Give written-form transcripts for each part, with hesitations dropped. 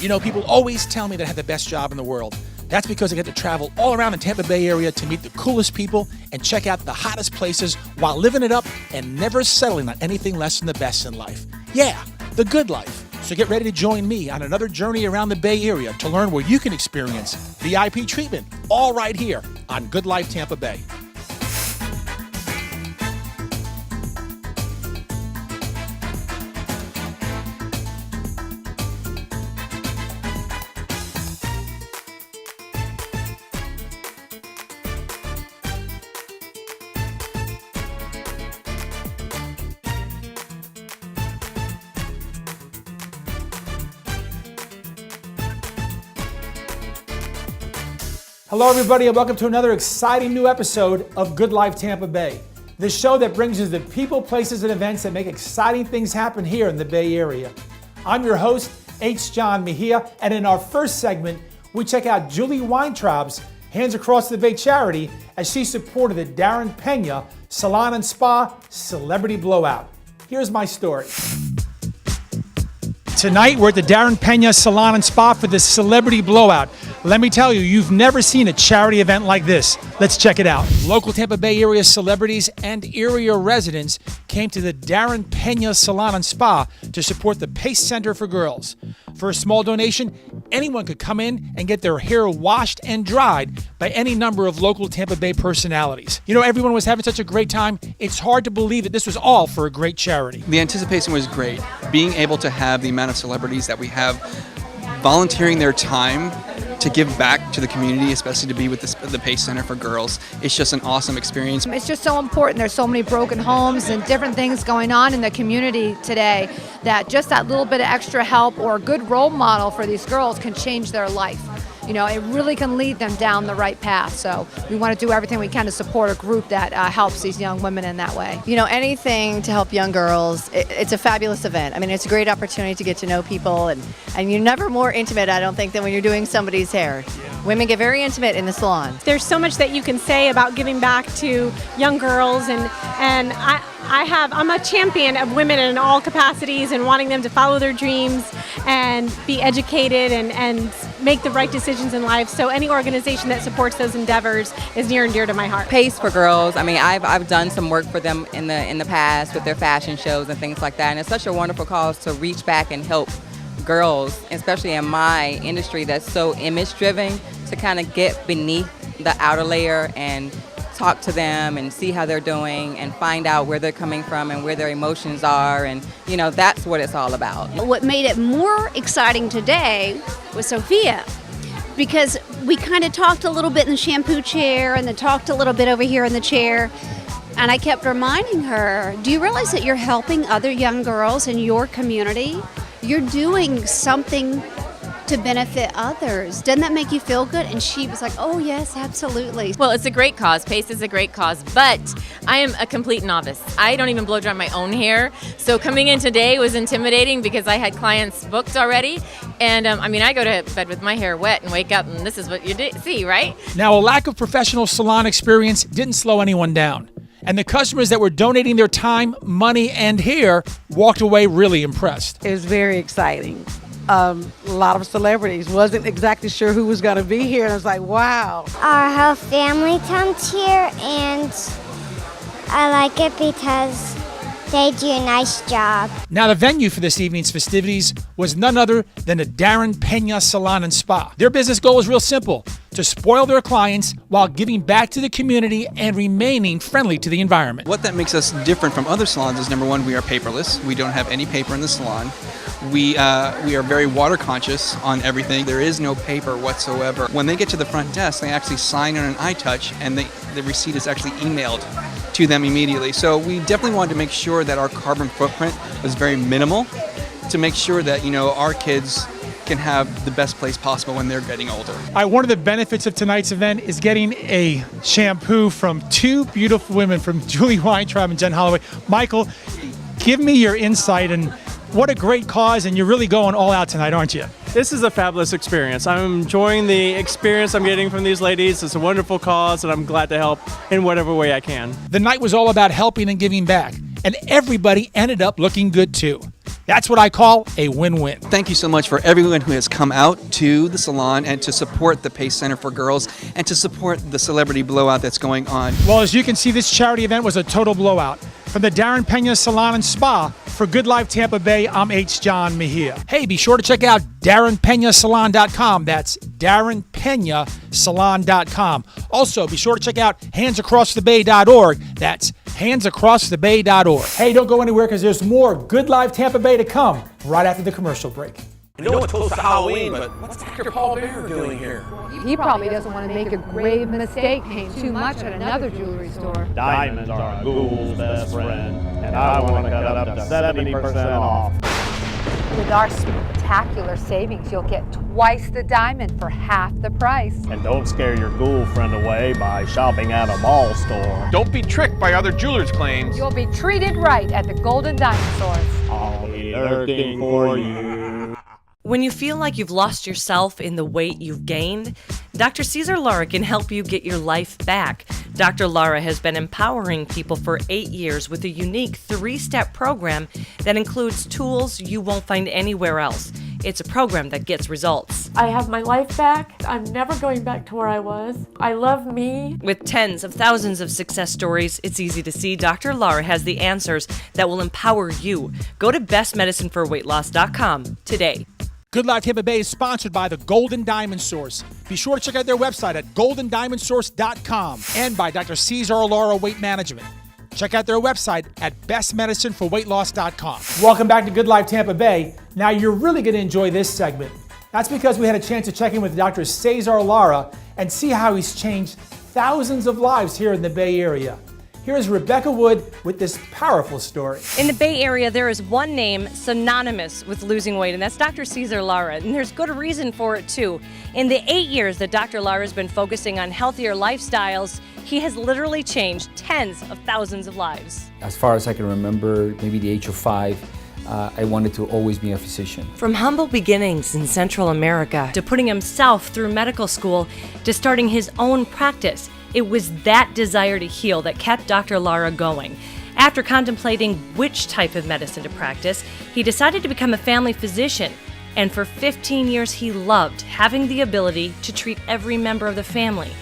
You know, people always tell me that I have the best job in the world. That's because I get to travel all around the Tampa Bay area to meet the coolest people and check out the hottest places while living it up and never settling on anything less than the best in life. Yeah, the good life. So get ready to join me on another journey around the Bay Area to learn where you can experience VIP treatment, all right here on Good Life Tampa Bay. Hello, everybody, and welcome to another exciting new episode of Good Life Tampa Bay, the show that brings you the people, places, and events that make exciting things happen here in the Bay Area. I'm your host, H John Mejia, and in our first segment, we check out Julie Weintraub's Hands Across the Bay charity as she supported the Darren Pena Salon and Spa Celebrity Blowout. Here's my story. Tonight, we're at the Darren Pena Salon and Spa for the Celebrity Blowout. Let me tell you, you've never seen a charity event like this. Let's check it out. Local Tampa Bay area celebrities and area residents came to the Darren Pena Salon and Spa to support the PACE Center for Girls. For a small donation, anyone could come in and get their hair washed and dried by any number of local Tampa Bay personalities. You know, everyone was having such a great time. It's hard to believe that this was all for a great charity. The anticipation was great. Being able to have the amount of celebrities that we have volunteering their time to give back to the community, especially to be with the PACE Center for Girls, it's just an awesome experience. It's just so important. There's so many broken homes and different things going on in the community today that just that little bit of extra help or a good role model for these girls can change their life. You know, it really can lead them down the right path. So we want to do everything we can to support a group that helps these young women in that way. You know, anything to help young girls, it's a fabulous event. I mean, it's a great opportunity to get to know people, and you're never more intimate, I don't think, than when you're doing somebody's hair. Yeah. Women get very intimate in the salon. There's so much that you can say about giving back to young girls, and I'm a champion of women in all capacities and wanting them to follow their dreams and be educated and make the right decisions in life. So any organization that supports those endeavors is near and dear to my heart. PACE for Girls, I mean, I've done some work for them in the past with their fashion shows and things like that, and it's such a wonderful cause to reach back and help girls, especially in my industry that's so image driven, to kind of get beneath the outer layer and talk to them and see how they're doing and find out where they're coming from and where their emotions are, and you know, that's what it's all about. What made it more exciting today was Sophia, because we kind of talked a little bit in the shampoo chair and then talked a little bit over here in the chair, and I kept reminding her, do you realize that you're helping other young girls in your community? You're doing something to benefit others. Doesn't that make you feel good? And she was like, oh yes, absolutely. Well, it's a great cause. PACE is a great cause, but I am a complete novice. I don't even blow dry my own hair. So coming in today was intimidating because I had clients booked already. And I go to bed with my hair wet and wake up and this is what you see, right? Now, a lack of professional salon experience didn't slow anyone down. And the customers that were donating their time, money, and hair walked away really impressed. It was very exciting. A lot of celebrities. Wasn't exactly sure who was going to be here. And I was like, wow. Our whole family comes here, and I like it because they do a nice job. Now, the venue for this evening's festivities was none other than the Darren Pena Salon and Spa. Their business goal is real simple: to spoil their clients while giving back to the community and remaining friendly to the environment. What that makes us different from other salons is, number one, we are paperless. We don't have any paper in the salon. We are very water conscious on everything. There is no paper whatsoever. When they get to the front desk, they actually sign on an iTouch, and the receipt is actually emailed to them immediately. So we definitely wanted to make sure that our carbon footprint was very minimal, to make sure that, you know, our kids can have the best place possible when they're getting older. One of the benefits of tonight's event is getting a shampoo from two beautiful women, from Julie Weintraub and Jen Holloway. Michael, give me your insight, and what a great cause, and you're really going all out tonight, aren't you? This is a fabulous experience. I'm enjoying the experience I'm getting from these ladies. It's a wonderful cause, and I'm glad to help in whatever way I can. The night was all about helping and giving back, and everybody ended up looking good too. That's what I call a win-win. Thank you so much for everyone who has come out to the salon and to support the Pace Center for Girls and to support the celebrity blowout that's going on. Well, as you can see, this charity event was a total blowout. From the Darren Pena Salon and Spa, for Good Life Tampa Bay, I'm H John Mejia. Hey, be sure to check out DarrenPenaSalon.com. That's DarrenPenaSalon.com. Also, be sure to check out HandsAcrossTheBay.org. That's HandsAcrossTheBay.org. Hey, don't go anywhere because there's more Good Life Tampa Bay to come right after the commercial break. I know it's close to Halloween, but what's Dr. Paul Bear doing here? He probably doesn't want to make a grave mistake paying too much at another jewelry store. Diamonds are a ghoul's best friend, and I want to cut up to 70% off. With our spectacular savings, you'll get twice the diamond for half the price. And don't scare your ghoul friend away by shopping at a mall store. Don't be tricked by other jewelers' claims. You'll be treated right at the Golden Diamond Stores. I'll be lurking for you. When you feel like you've lost yourself in the weight you've gained, Dr. Cesar Lara can help you get your life back. Dr. Lara has been empowering people for 8 years with a unique 3-step program that includes tools you won't find anywhere else. It's a program that gets results. I have my life back. I'm never going back to where I was. I love me. With tens of thousands of success stories, it's easy to see Dr. Lara has the answers that will empower you. Go to bestmedicineforweightloss.com today. Good Life Tampa Bay is sponsored by the Golden Diamond Source. Be sure to check out their website at goldendiamondsource.com and by Dr. Cesar Lara Weight Management. Check out their website at bestmedicineforweightloss.com. Welcome back to Good Life Tampa Bay. Now you're really going to enjoy this segment. That's because we had a chance to check in with Dr. Cesar Lara and see how he's changed thousands of lives here in the Bay Area. Here's Rebecca Wood with this powerful story. In the Bay Area, there is one name synonymous with losing weight, and that's Dr. Cesar Lara, and there's good reason for it, too. In the 8 years that Dr. Lara has been focusing on healthier lifestyles, he has literally changed tens of thousands of lives. As far as I can remember, maybe the age of 5, I wanted to always be a physician. From humble beginnings in Central America to putting himself through medical school to starting his own practice, it was that desire to heal that kept Dr. Lara going. After contemplating which type of medicine to practice, he decided to become a family physician. And for 15 years, he loved having the ability to treat every member of the family.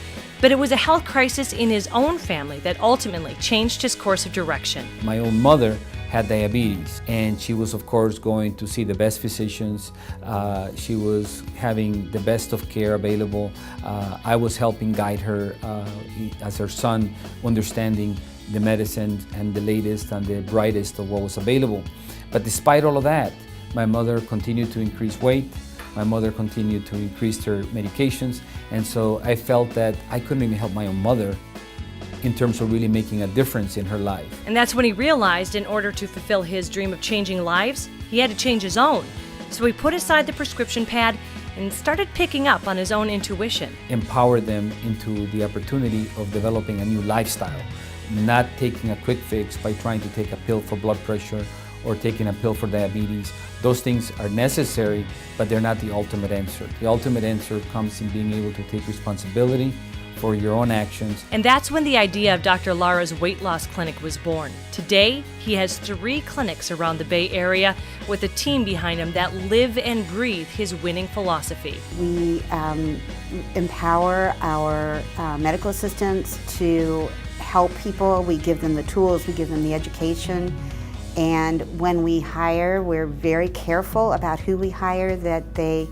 But it was a health crisis in his own family that ultimately changed his course of direction. My own mother had diabetes, and she was of course going to see the best physicians. She was having the best of care available. I was helping guide her as her son, understanding the medicine and the latest and the brightest of what was available. But despite all of that, my mother continued to increase weight. My mother continued to increase her medications, and so I felt that I couldn't even help my own mother in terms of really making a difference in her life. And that's when he realized in order to fulfill his dream of changing lives, he had to change his own. So he put aside the prescription pad and started picking up on his own intuition. Empower them into the opportunity of developing a new lifestyle, not taking a quick fix by trying to take a pill for blood pressure or taking a pill for diabetes. Those things are necessary, but they're not the ultimate answer. The ultimate answer comes in being able to take responsibility for your own actions. And that's when the idea of Dr. Lara's weight loss clinic was born. Today, he has 3 clinics around the Bay Area with a team behind him that live and breathe his winning philosophy. We empower our medical assistants to help people. We give them the tools, we give them the education. And when we hire, we're very careful about who we hire, that they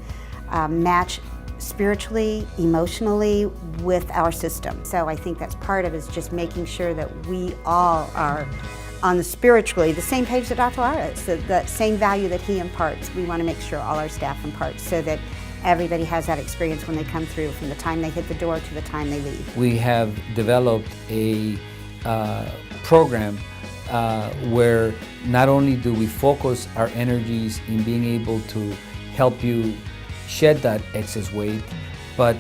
match spiritually, emotionally with our system. So I think that's part of it, is just making sure that we all are on the spiritually the same page that Dr. Lara is, the same value that he imparts. We want to make sure all our staff imparts so that everybody has that experience when they come through, from the time they hit the door to the time they leave. We have developed a program where not only do we focus our energies in being able to help you shed that excess weight, but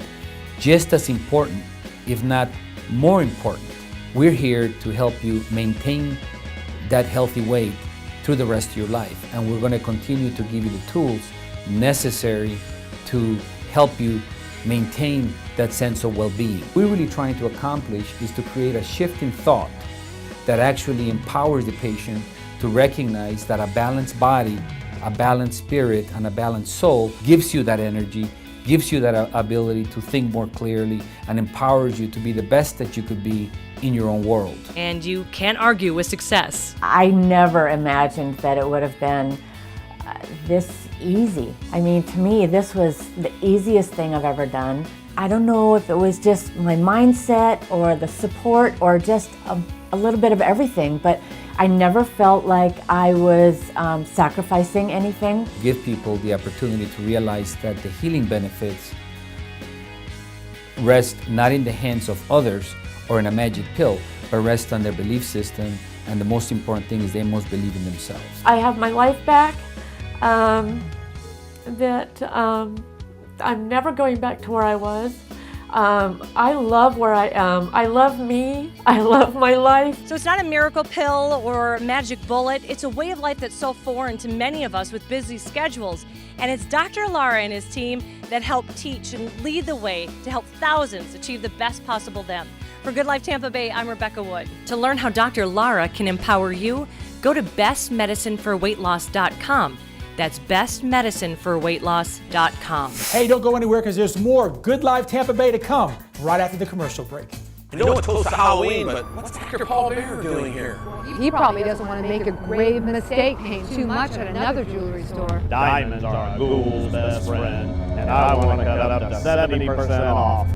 just as important, if not more important, we're here to help you maintain that healthy weight through the rest of your life. And we're going to continue to give you the tools necessary to help you maintain that sense of well-being. We're really trying to accomplish is to create a shift in thought that actually empowers the patient to recognize that a balanced body a balanced spirit and a balanced soul gives you that energy, gives you that ability to think more clearly, and empowers you to be the best that you could be in your own world. And you can't argue with success. I never imagined that it would have been this easy. I mean, to me, this was the easiest thing I've ever done. I don't know if it was just my mindset or the support or just a little bit of everything, but I never felt like I was sacrificing anything. Give people the opportunity to realize that the healing benefits rest not in the hands of others or in a magic pill, but rest on their belief system, and the most important thing is they must believe in themselves. I have my life back, I'm never going back to where I was. I love where I am. I love me. I love my life. So it's not a miracle pill or a magic bullet. It's a way of life that's so foreign to many of us with busy schedules. And it's Dr. Lara and his team that help teach and lead the way to help thousands achieve the best possible them. For Good Life Tampa Bay, I'm Rebecca Wood. To learn how Dr. Lara can empower you, go to bestmedicineforweightloss.com. That's bestmedicineforweightloss.com. Hey, don't go anywhere because there's more Good Life Tampa Bay to come right after the commercial break. I know it's close to Halloween, but what's Dr. Paul Bear doing here? He probably doesn't want to make a grave mistake paying too much at another jewelry store. Diamonds are a ghoul's best friend, and I want to cut up to 70% off.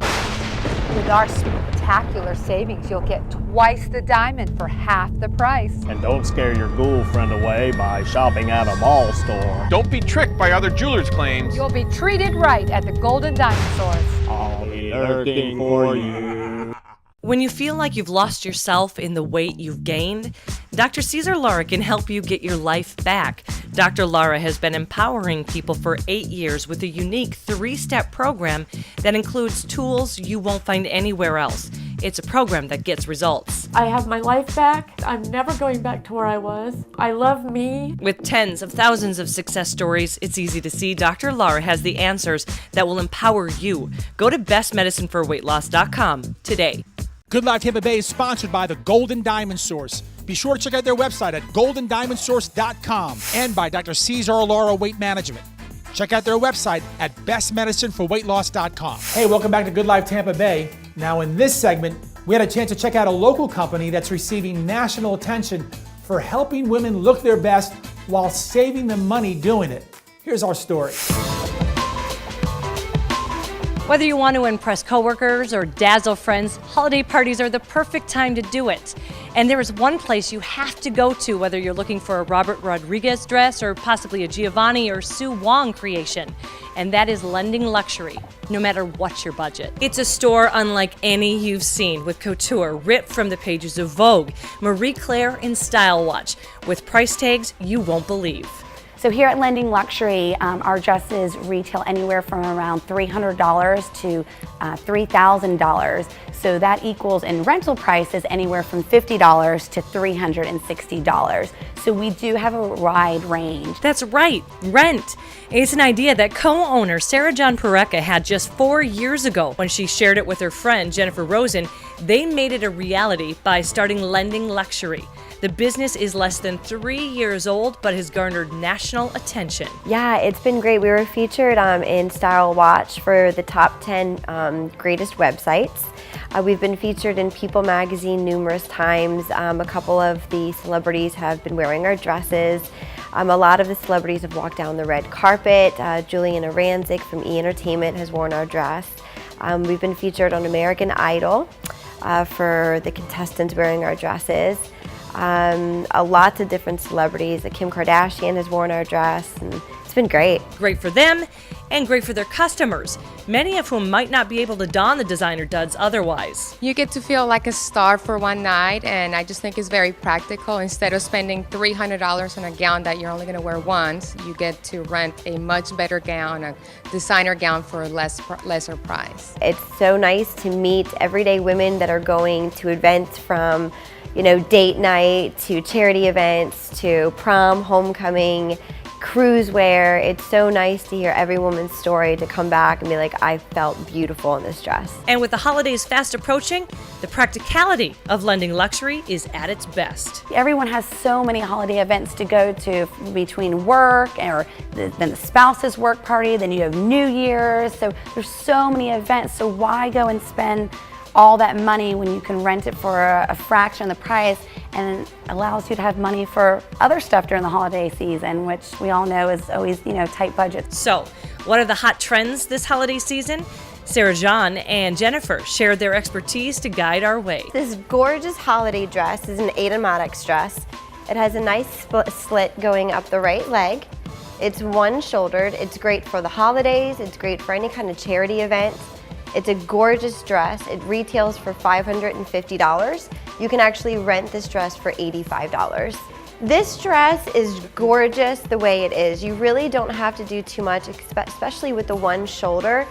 With our spectacular savings, you'll get twice the diamond for half the price. And don't scare your ghoul friend away by shopping at a mall store. Don't be tricked by other jewelers' claims. You'll be treated right at the Golden Diamond Source. I'll be lurking for you. When you feel like you've lost yourself in the weight you've gained, Dr. Cesar Lara can help you get your life back. Dr. Lara has been empowering people for 8 years with a unique 3-step program that includes tools you won't find anywhere else. It's a program that gets results. I have my life back. I'm never going back to where I was. I love me. With tens of thousands of success stories, it's easy to see Dr. Lara has the answers that will empower you. Go to bestmedicineforweightloss.com today. Good Life Tampa Bay is sponsored by the Golden Diamond Source. Be sure to check out their website at goldendiamondsource.com and by Dr. Cesar Lara Weight Management. Check out their website at bestmedicineforweightloss.com. Hey, welcome back to Good Life Tampa Bay. Now in this segment, we had a chance to check out a local company that's receiving national attention for helping women look their best while saving them money doing it. Here's our story. Whether you want to impress coworkers or dazzle friends, holiday parties are the perfect time to do it. And there is one place you have to go to whether you're looking for a Robert Rodriguez dress or possibly a Giovanni or Sue Wong creation. And that is Lending Luxury, no matter what your budget. It's a store unlike any you've seen, with couture ripped from the pages of Vogue, Marie Claire, and Style Watch, with price tags you won't believe. So here at Lending Luxury, our dresses retail anywhere from around $300 to $3,000. So that equals in rental prices anywhere from $50 to $360. So we do have a wide range. That's right, rent. It's an idea that co-owner Sarah John Porreca had just 4 years ago. When she shared it with her friend Jennifer Rosen, they made it a reality by starting Lending Luxury. The business is less than 3 years old, but has garnered national attention. Yeah, it's been great. We were featured in Style Watch for the top 10 greatest websites. We've been featured in People magazine numerous times. A couple of the celebrities have been wearing our dresses. A lot of the celebrities have walked down the red carpet. Juliana Rancic from E! Entertainment has worn our dress. We've been featured on American Idol for the contestants wearing our dresses. Lots of different celebrities. Kim Kardashian has worn our dress, and it's been great. Great for them and great for their customers, many of whom might not be able to don the designer duds otherwise. You get to feel like a star for one night, and I just think it's very practical. Instead of spending $300 on a gown that you're only going to wear once, you get to rent a much better gown, a designer gown for a lesser price. It's so nice to meet everyday women that are going to events from date night to charity events to prom, homecoming, cruise wear. It's so nice to hear every woman's story, to come back and be like, I felt beautiful in this dress. And with the holidays fast approaching, the practicality of lending luxury is at its best. Everyone has so many holiday events to go to between work or then the spouse's work party, then you have New Year's. So there's so many events. So why go and spend all that money when you can rent it for a fraction of the price, and it allows you to have money for other stuff during the holiday season, which we all know is always, tight budgets. So, what are the hot trends this holiday season? Sarah John and Jennifer shared their expertise to guide our way. This gorgeous holiday dress is an Ada Maddox dress. It has a nice slit going up the right leg. It's one-shouldered. It's great for the holidays. It's great for any kind of charity event. It's a gorgeous dress. It retails for $550. You can actually rent this dress for $85. This dress is gorgeous the way it is. You really don't have to do too much, especially with the one shoulder.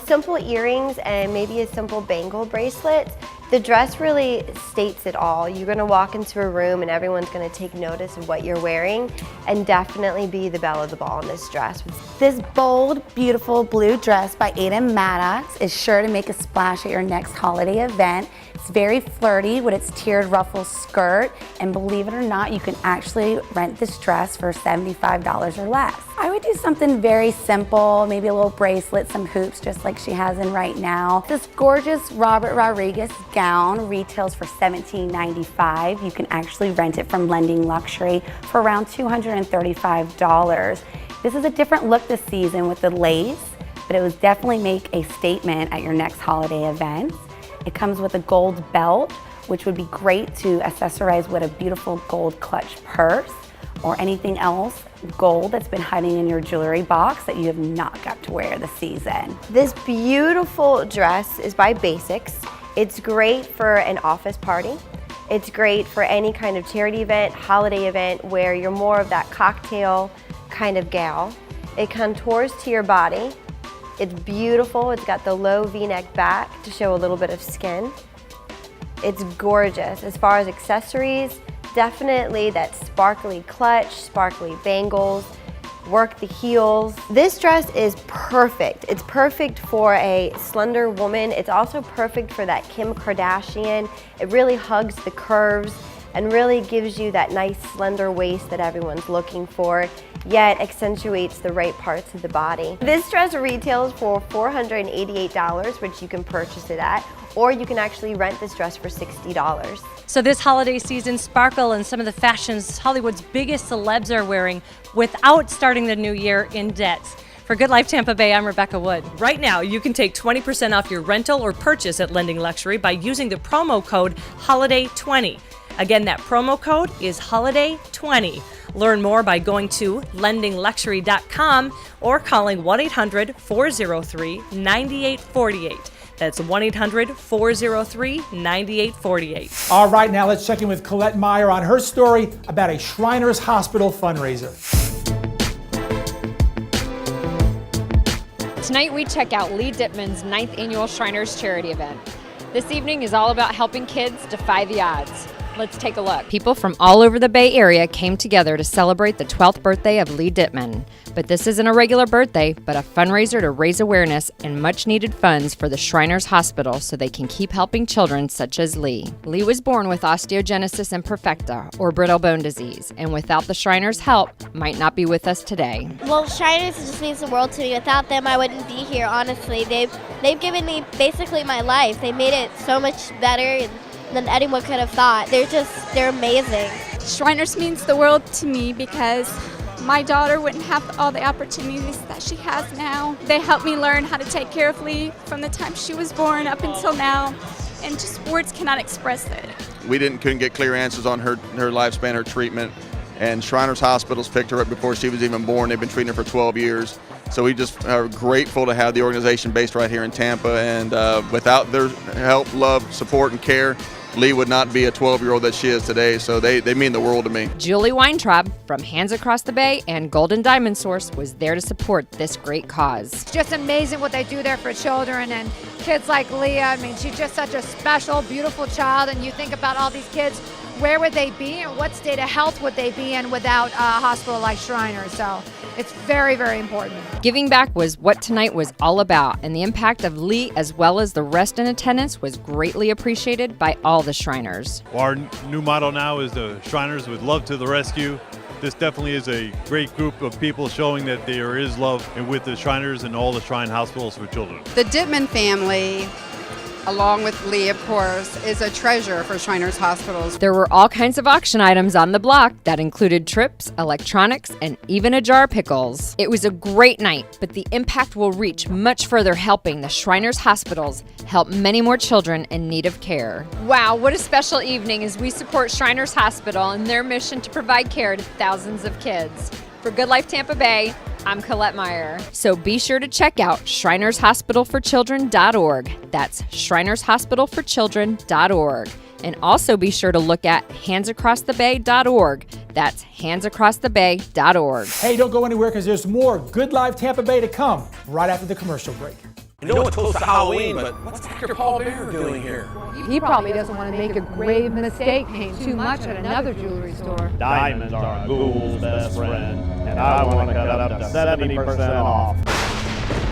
Simple earrings and maybe a simple bangle bracelet. The dress really states it all. You're gonna walk into a room and everyone's gonna take notice of what you're wearing, and definitely be the belle of the ball in this dress. This bold, beautiful blue dress by Ada Maddox is sure to make a splash at your next holiday event. It's very flirty with its tiered ruffle skirt, and believe it or not, you can actually rent this dress for $75 or less. I would do something very simple, maybe a little bracelet, some hoops, just like she has in right now. This gorgeous Robert Rodriguez gown retails for $17.95. You can actually rent it from Lending Luxury for around $235. This is a different look this season with the lace, but it would definitely make a statement at your next holiday event. It comes with a gold belt, which would be great to accessorize with a beautiful gold clutch purse or anything else gold that's been hiding in your jewelry box that you have not got to wear this season. This beautiful dress is by Basics. It's great for an office party. It's great for any kind of charity event, holiday event, where you're more of that cocktail kind of gal. It contours to your body. It's beautiful. It's got the low V-neck back to show a little bit of skin. It's gorgeous. As far as accessories, definitely that sparkly clutch, sparkly bangles, work the heels. This dress is perfect. It's perfect for a slender woman. It's also perfect for that Kim Kardashian. It really hugs the curves and really gives you that nice slender waist that everyone's looking for, yet accentuates the right parts of the body. This dress retails for $488, which you can purchase it at, or you can actually rent this dress for $60. So this holiday season, sparkle in some of the fashions Hollywood's biggest celebs are wearing without starting the new year in debt. For Good Life Tampa Bay, I'm Rebecca Wood. Right now, you can take 20% off your rental or purchase at Lending Luxury by using the promo code HOLIDAY20. Again, that promo code is HOLIDAY20. Learn more by going to lendingluxury.com or calling 1-800-403-9848. That's 1-800-403-9848. All right, now let's check in with Colette Meyer on her story about a Shriners Hospital fundraiser. Tonight we check out Leigh Dittman's 9th annual Shriners charity event. This evening is all about helping kids defy the odds. Let's take a look. People from all over the Bay Area came together to celebrate the 12th birthday of Leigh Dittman. But this isn't a regular birthday, but a fundraiser to raise awareness and much-needed funds for the Shriners Hospital so they can keep helping children such as Leigh. Leigh was born with osteogenesis imperfecta, or brittle bone disease, and without the Shriners' help, might not be with us today. Well, Shriners just means the world to me. Without them, I wouldn't be here, honestly. They've given me basically my life. They made it so much better than anyone could have thought. They're amazing. Shriners means the world to me because my daughter wouldn't have all the opportunities that she has now. They helped me learn how to take care of Leigh from the time she was born up until now, and just words cannot express it. We couldn't get clear answers on her lifespan, her treatment, and Shriners Hospitals picked her up before she was even born. They've been treating her for 12 years. So we just are grateful to have the organization based right here in Tampa, and without their help, love, support, and care, Leigh would not be a 12-year-old that she is today, so they mean the world to me. Julie Weintraub from Hands Across the Bay and Golden Diamond Source was there to support this great cause. It's just amazing what they do there for children and kids like Leah. I mean, she's just such a special, beautiful child, and you think about all these kids where would they be and what state of health would they be in without a hospital like Shriners? So it's very, very important. Giving back was what tonight was all about, and the impact of Leigh as well as the rest in attendance was greatly appreciated by all the Shriners. Our new motto now is the Shriners with love to the rescue. This definitely is a great group of people showing that there is love and with the Shriners and all the Shrine hospitals for children. The Dittman family, along with Leigh, of course, is a treasure for Shriners hospitals. There were all kinds of auction items on the block that included trips, electronics, and even a jar of pickles. It was a great night, but the impact will reach much further, helping the Shriners hospitals help many more children in need of care. Wow, what a special evening as we support Shriners Hospital and their mission to provide care to thousands of kids. For Good Life Tampa Bay, I'm Colette Meyer. So be sure to check out ShrinersHospitalForChildren.org. That's ShrinersHospitalForChildren.org. And also be sure to look at HandsAcrossTheBay.org. That's HandsAcrossTheBay.org. Hey, don't go anywhere because there's more Good Life Tampa Bay to come right after the commercial break. I know it's close to Halloween, but what's Dr. Paul Bear doing here? He probably doesn't want to make a grave mistake paying too much at another jewelry store. Diamonds are a ghoul's best friend, and I want to cut up to 70% off.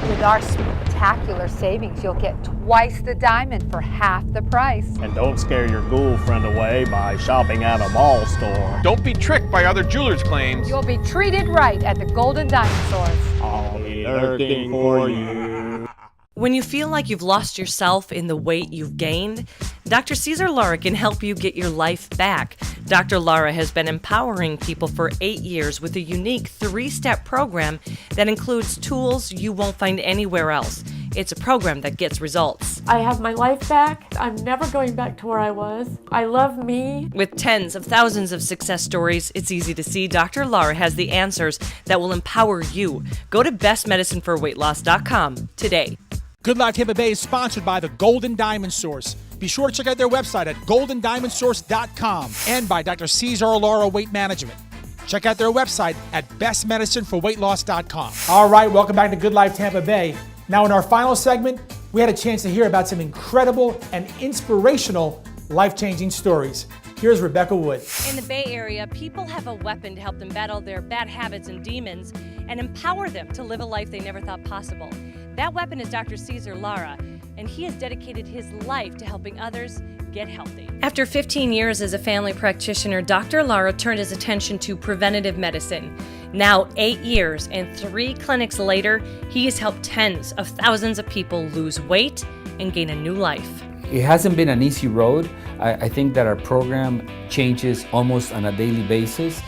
With our spectacular savings, you'll get twice the diamond for half the price. And don't scare your ghoul friend away by shopping at a mall store. Don't be tricked by other jewelers' claims. You'll be treated right at the Golden Diamond Source. I'll be lurking for you. When you feel like you've lost yourself in the weight you've gained, Dr. Cesar Lara can help you get your life back. Dr. Lara has been empowering people for 8 years with a unique 3-step program that includes tools you won't find anywhere else. It's a program that gets results. I have my life back. I'm never going back to where I was. I love me. With tens of thousands of success stories, it's easy to see Dr. Lara has the answers that will empower you. Go to bestmedicineforweightloss.com today. Good Life Tampa Bay is sponsored by the Golden Diamond Source. Be sure to check out their website at goldendiamondsource.com and by Dr. Cesar Lara Weight Management. Check out their website at bestmedicineforweightloss.com. All right, welcome back to Good Life Tampa Bay. Now in our final segment, we had a chance to hear about some incredible and inspirational life-changing stories. Here's Rebecca Wood. In the Bay Area, people have a weapon to help them battle their bad habits and demons and empower them to live a life they never thought possible. That weapon is Dr. Cesar Lara, and he has dedicated his life to helping others get healthy. After 15 years as a family practitioner, Dr. Lara turned his attention to preventative medicine. Now, 8 years and 3 clinics later, he has helped tens of thousands of people lose weight and gain a new life. It hasn't been an easy road. I think that our program changes almost on a daily basis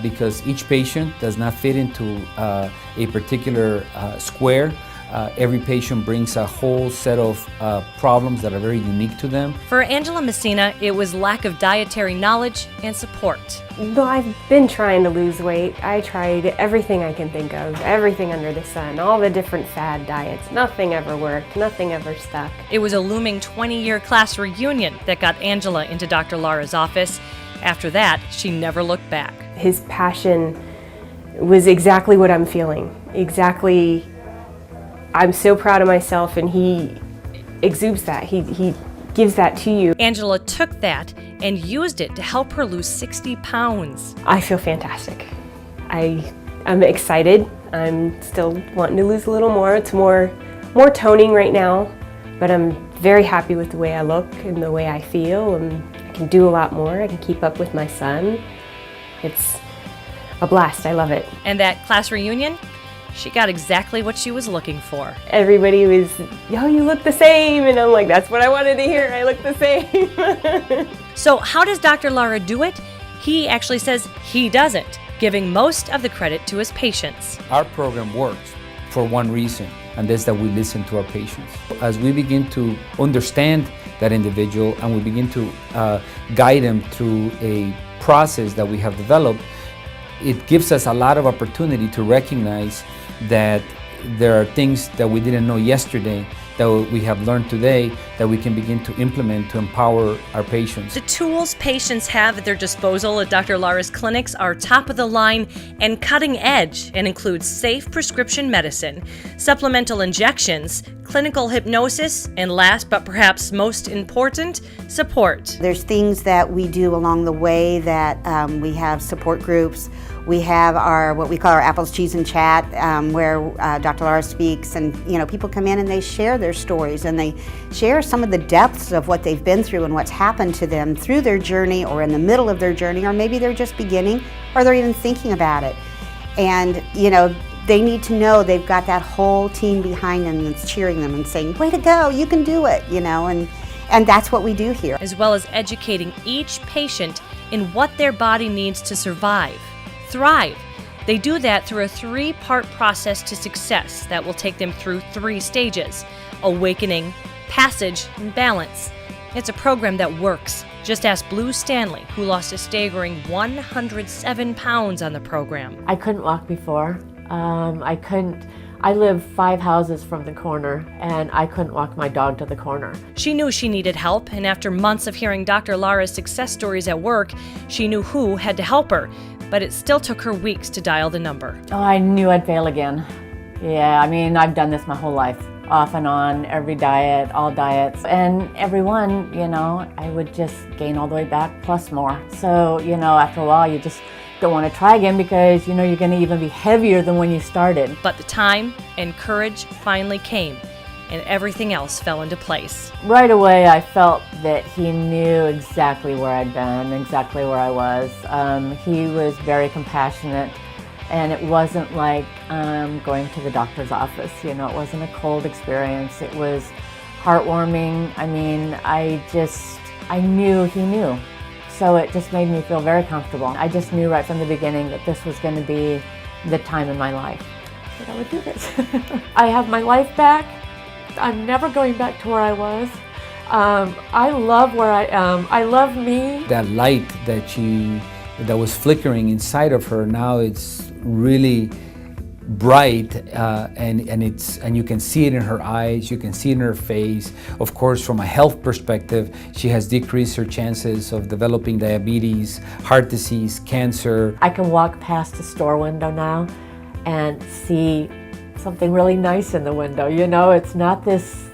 because each patient does not fit into a particular square. Every patient brings a whole set of problems that are very unique to them. For Angela Messina, it was lack of dietary knowledge and support. Though I've been trying to lose weight, I tried everything I can think of, everything under the sun, all the different fad diets. Nothing ever worked, nothing ever stuck. It was a looming 20-year class reunion that got Angela into Dr. Lara's office. After that, she never looked back. His passion was exactly what I'm feeling, exactly. I'm so proud of myself, and he exudes that. He gives that to you. Angela took that and used it to help her lose 60 pounds. I feel fantastic. I'm excited. I'm still wanting to lose a little more. It's more toning right now, but I'm very happy with the way I look and the way I feel, and I can do a lot more. I can keep up with my son. It's a blast. I love it. And that class reunion? She got exactly what she was looking for. Everybody was, yo, you look the same. And I'm like, that's what I wanted to hear. I look the same. So how does Dr. Lara do it? He actually says he doesn't, giving most of the credit to his patients. Our program works for one reason, and that's that we listen to our patients. As we begin to understand that individual and we begin to guide them through a process that we have developed, it gives us a lot of opportunity to recognize that there are things that we didn't know yesterday that we have learned today that we can begin to implement to empower our patients. The tools patients have at their disposal at Dr. Lara's clinics are top of the line and cutting edge and include safe prescription medicine, supplemental injections, clinical hypnosis, and last but perhaps most important, support. There's things that we do along the way that we have support groups. We have our what we call our Apples, Cheese, and Chat, where Dr. Lara speaks, and people come in and they share their stories and they share some of the depths of what they've been through and what's happened to them through their journey, or in the middle of their journey, or maybe they're just beginning, or they're even thinking about it. And they need to know they've got that whole team behind them that's cheering them and saying, "Way to go! You can do it!" And that's what we do here, as well as educating each patient in what their body needs to survive. Thrive. They do that through a 3-part process to success that will take them through 3 stages: awakening, passage, and balance. It's a program that works. Just ask Blue Stanley, who lost a staggering 107 pounds on the program. I couldn't walk before. I live 5 houses from the corner, and I couldn't walk my dog to the corner. She knew she needed help, and after months of hearing Dr. Lara's success stories at work, she knew who had to help her. But it still took her weeks to dial the number. Oh, I knew I'd fail again. Yeah, I've done this my whole life, off and on, every diet, all diets. And every one, I would just gain all the way back plus more. So, after a while, you just don't want to try again because, you're going to even be heavier than when you started. But the time and courage finally came, and everything else fell into place. Right away, I felt that he knew exactly where I'd been, exactly where I was. He was very compassionate, and it wasn't like going to the doctor's office. It wasn't a cold experience. It was heartwarming. I knew he knew. So it just made me feel very comfortable. I just knew right from the beginning that this was going to be the time in my life that I would do this. I have my life back. I'm never going back to where I was. I love where I am. I love me. That light that was flickering inside of her, now it's really bright, and you can see it in her eyes, you can see it in her face. Of course, from a health perspective, she has decreased her chances of developing diabetes, heart disease, cancer. I can walk past a store window now and see something really nice in the window. It's not this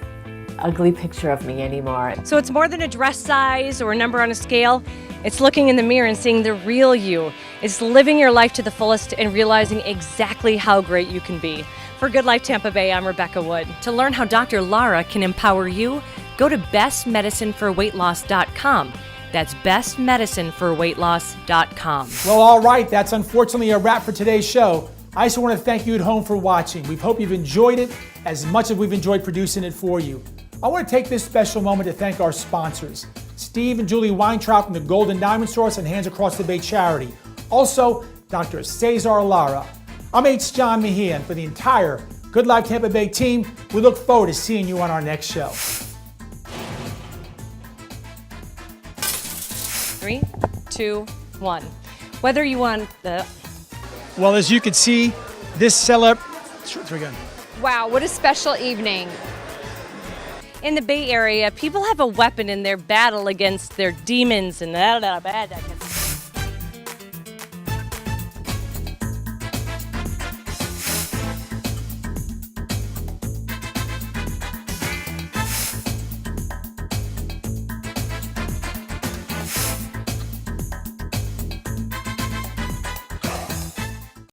ugly picture of me anymore. So it's more than a dress size or a number on a scale. It's looking in the mirror and seeing the real you. It's living your life to the fullest and realizing exactly how great you can be. For Good Life Tampa Bay, I'm Rebecca Wood. To learn how Dr. Lara can empower you, go to bestmedicineforweightloss.com. That's bestmedicineforweightloss.com. Well, all right, that's unfortunately a wrap for today's show. I just want to thank you at home for watching. We hope you've enjoyed it as much as we've enjoyed producing it for you. I want to take this special moment to thank our sponsors, Steve and Julie Weintraub from the Golden Diamond Source and Hands Across the Bay Charity. Also, Dr. Cesar Lara. I'm H John Mejia, and for the entire Good Life Tampa Bay team, we look forward to seeing you on our next show. 3, 2, 1. Whether you want the... Well, as you can see, this Wow, what a special evening. In the Bay Area, people have a weapon in their battle against their demons and